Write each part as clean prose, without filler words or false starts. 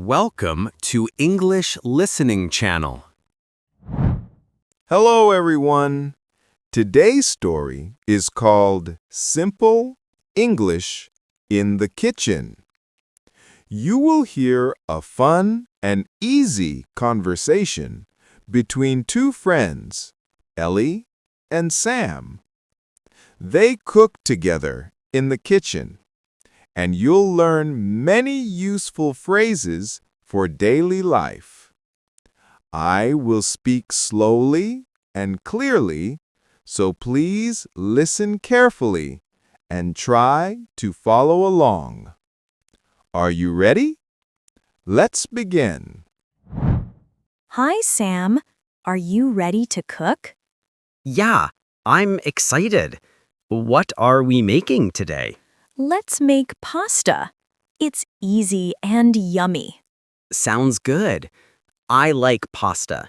Welcome to English Listening Channel. Hello, everyone. Today's story is called Simple English in the Kitchen. You will hear a fun and easy conversation between two friends, Ellie and Sam. They cook together in the kitchen, and you'll learn many useful phrases for daily life. I will speak slowly and clearly, so please listen carefully and try to follow along. Are you ready? Let's begin. Hi, Sam. Are you ready to cook? Yeah, I'm excited. What are we making today? Let's make pasta. It's easy and yummy. Sounds good. I like pasta.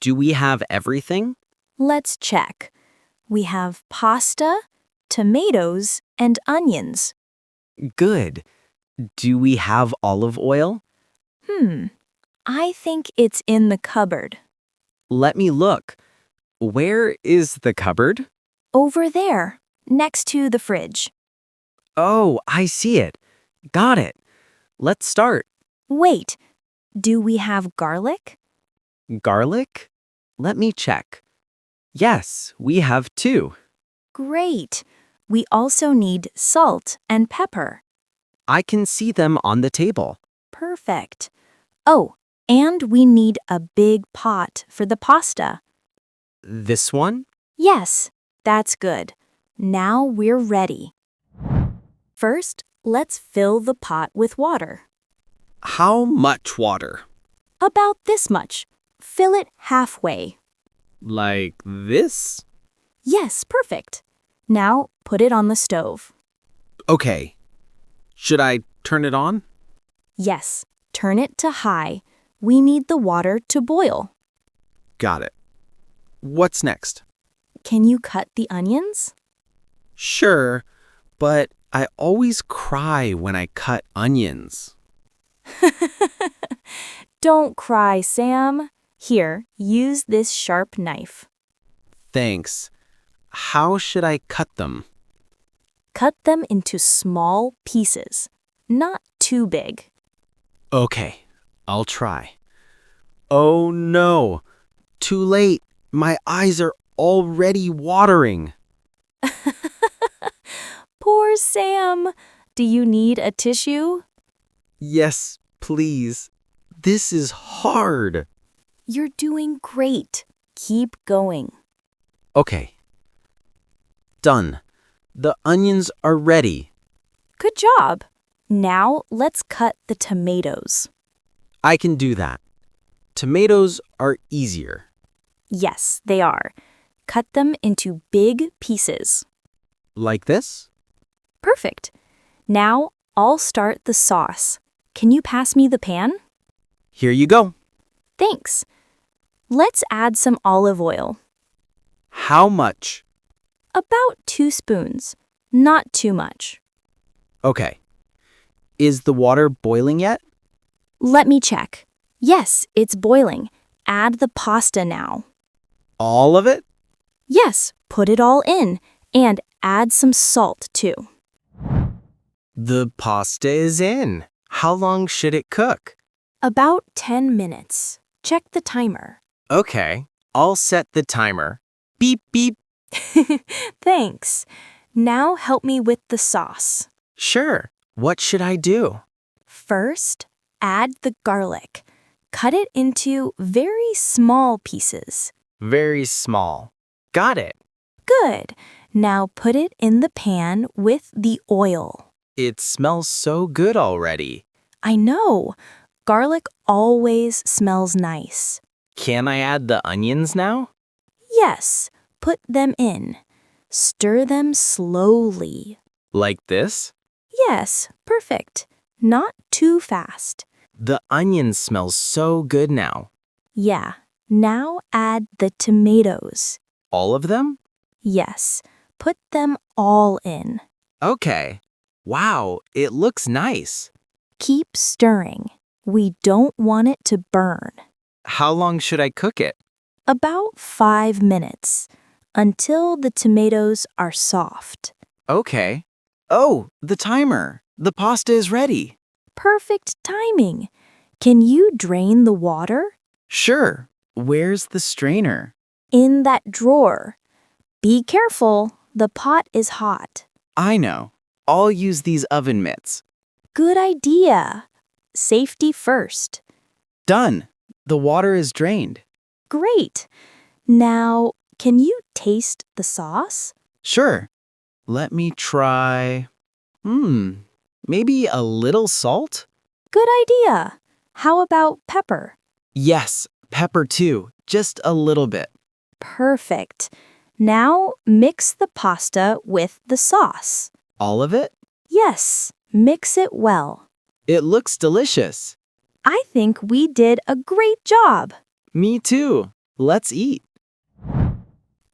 Do we have everything? Let's check. We have pasta, tomatoes, and onions. Good. Do we have olive oil? I think it's in the cupboard. Let me look. Where is the cupboard? Over there, next to the fridge. Oh, I see it. Got it. Let's start. Wait, do we have garlic? Garlic? Let me check. Yes, we have 2. Great. We also need salt and pepper. I can see them on the table. Perfect. Oh, and we need a big pot for the pasta. This one? Yes, that's good. Now we're ready. First, let's fill the pot with water. How much water? About this much. Fill it halfway. Like this? Yes, perfect. Now put it on the stove. Okay. Should I turn it on? Yes, turn it to high. We need the water to boil. Got it. What's next? Can you cut the onions? Sure, but I always cry when I cut onions. Don't cry, Sam. Here, use this sharp knife. Thanks. How should I cut them? Cut them into small pieces, not too big. Okay, I'll try. Oh no! Too late. My eyes are already watering. Poor Sam. Do you need a tissue? Yes, please. This is hard. You're doing great. Keep going. Okay. Done. The onions are ready. Good job. Now let's cut the tomatoes. I can do that. Tomatoes are easier. Yes, they are. Cut them into big pieces. Like this? Perfect. Now I'll start the sauce. Can you pass me the pan? Here you go. Thanks. Let's add some olive oil. How much? About 2 spoons. Not too much. Okay. Is the water boiling yet? Let me check. Yes, it's boiling. Add the pasta now. All of it? Yes, put it all in. And add some salt, too. The pasta is in. How long should it cook? About 10 minutes. Check the timer. Okay, I'll set the timer. Beep, beep. Thanks. Now help me with the sauce. Sure. What should I do? First, add the garlic. Cut it into very small pieces. Very small. Got it. Good. Now put it in the pan with the oil. It smells so good already. I know. Garlic always smells nice. Can I add the onions now? Yes, put them in. Stir them slowly. Like this? Yes, perfect. Not too fast. The onion smells so good now. Yeah, now add the tomatoes. All of them? Yes, put them all in. Okay. Wow, it looks nice. Keep stirring. We don't want it to burn. How long should I cook it? About 5 minutes, until the tomatoes are soft. Okay. Oh, the timer. The pasta is ready. Perfect timing. Can you drain the water? Sure. Where's the strainer? In that drawer. Be careful, the pot is hot. I know. I'll use these oven mitts. Good idea. Safety first. Done. The water is drained. Great. Now, can you taste the sauce? Sure. Let me try. Maybe a little salt? Good idea. How about pepper? Yes, pepper too. Just a little bit. Perfect. Now, mix the pasta with the sauce. All of it? Yes, mix it well. It looks delicious. I think we did a great job. Me too. Let's eat.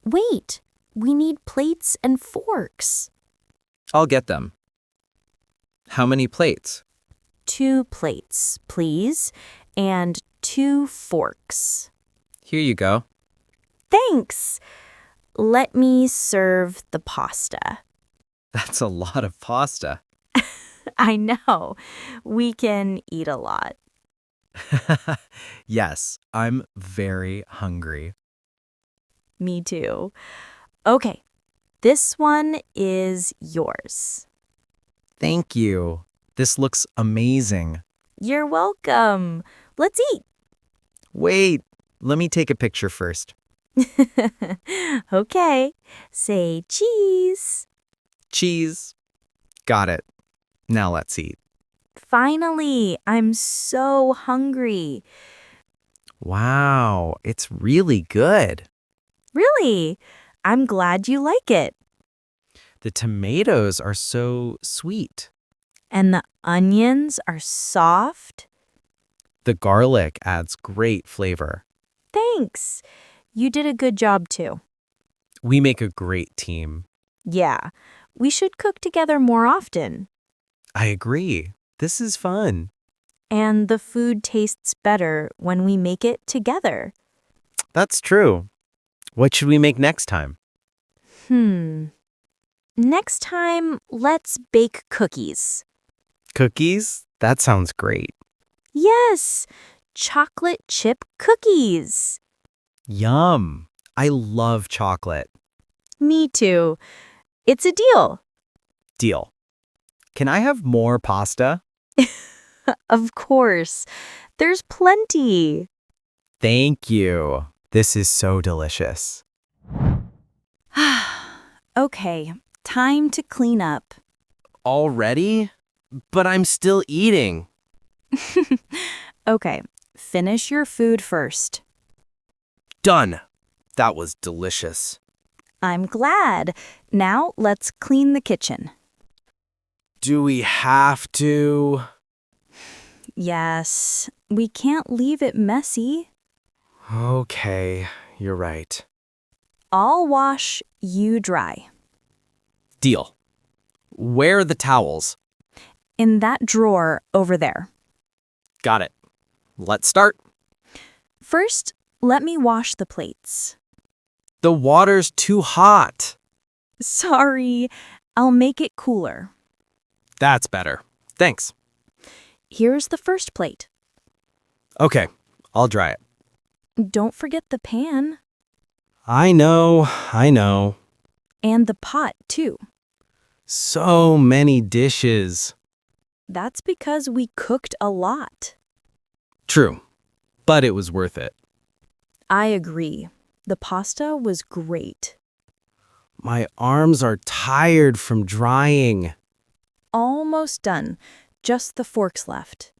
Wait, we need plates and forks. I'll get them. How many plates? 2 plates, please, and 2 forks. Here you go. Thanks. Let me serve the pasta. That's a lot of pasta. I know. We can eat a lot. Yes, I'm very hungry. Me too. Okay, this one is yours. Thank you. This looks amazing. You're welcome. Let's eat. Wait, let me take a picture first. Okay, say cheese. Cheese. Got it. Now let's eat. Finally, I'm so hungry. Wow, it's really good. Really? I'm glad you like it. The tomatoes are so sweet. And the onions are soft. The garlic adds great flavor. Thanks. You did a good job too. We make a great team. Yeah, we should cook together more often. I agree. This is fun. And the food tastes better when we make it together. That's true. What should we make next time? Next time, let's bake cookies. Cookies? That sounds great. Yes, chocolate chip cookies. Yum. I love chocolate. Me too. It's a deal. Deal. Can I have more pasta? Of course. There's plenty. Thank you. This is so delicious. Okay, time to clean up. Already? But I'm still eating. Okay, finish your food first. Done. That was delicious. I'm glad. Now let's clean the kitchen. Do we have to? Yes, we can't leave it messy. Okay, you're right. I'll wash, you dry. Deal. Where are the towels? In that drawer over there. Got it. Let's start. First, let me wash the plates. The water's too hot. Sorry, I'll make it cooler. That's better. Thanks. Here's the first plate. Okay, I'll dry it. Don't forget the pan. I know. And the pot, too. So many dishes. That's because we cooked a lot. True, but it was worth it. I agree. The pasta was great. My arms are tired from drying. Almost done. Just the forks left.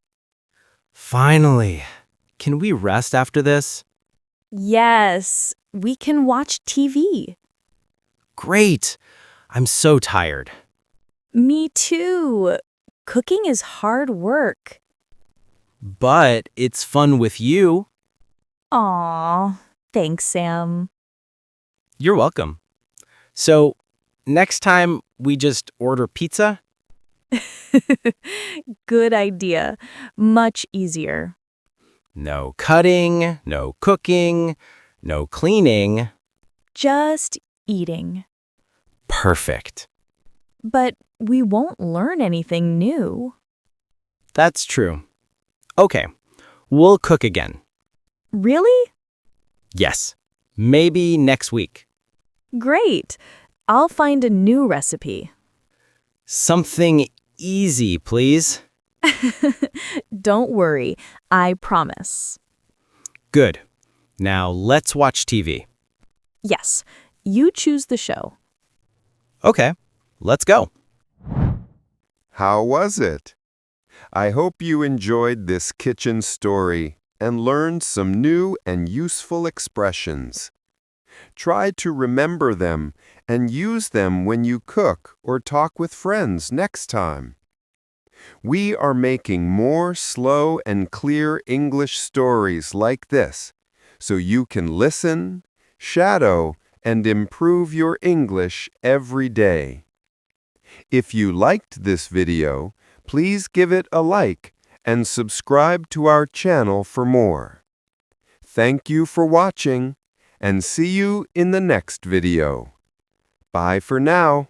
Finally. Can we rest after this? Yes, we can watch TV. Great. I'm so tired. Me too. Cooking is hard work. But it's fun with you. Aw, thanks, Sam. You're welcome. So, next time we just order pizza? Good idea. Much easier. No cutting, no cooking, no cleaning. Just eating. Perfect. But we won't learn anything new. That's true. Okay, we'll cook again. Really? Yes, maybe next week. Great. I'll find a new recipe. Something easy, please. Don't worry, I promise. Good. Now let's watch TV. Yes, you choose the show. Okay, let's go. How was it? I hope you enjoyed this kitchen story and learned some new and useful expressions. Try to remember them and use them when you cook or talk with friends next time. We are making more slow and clear English stories like this, so you can listen, shadow, and improve your English every day. If you liked this video, please give it a like and subscribe to our channel for more. Thank you for watching, and see you in the next video. Bye for now.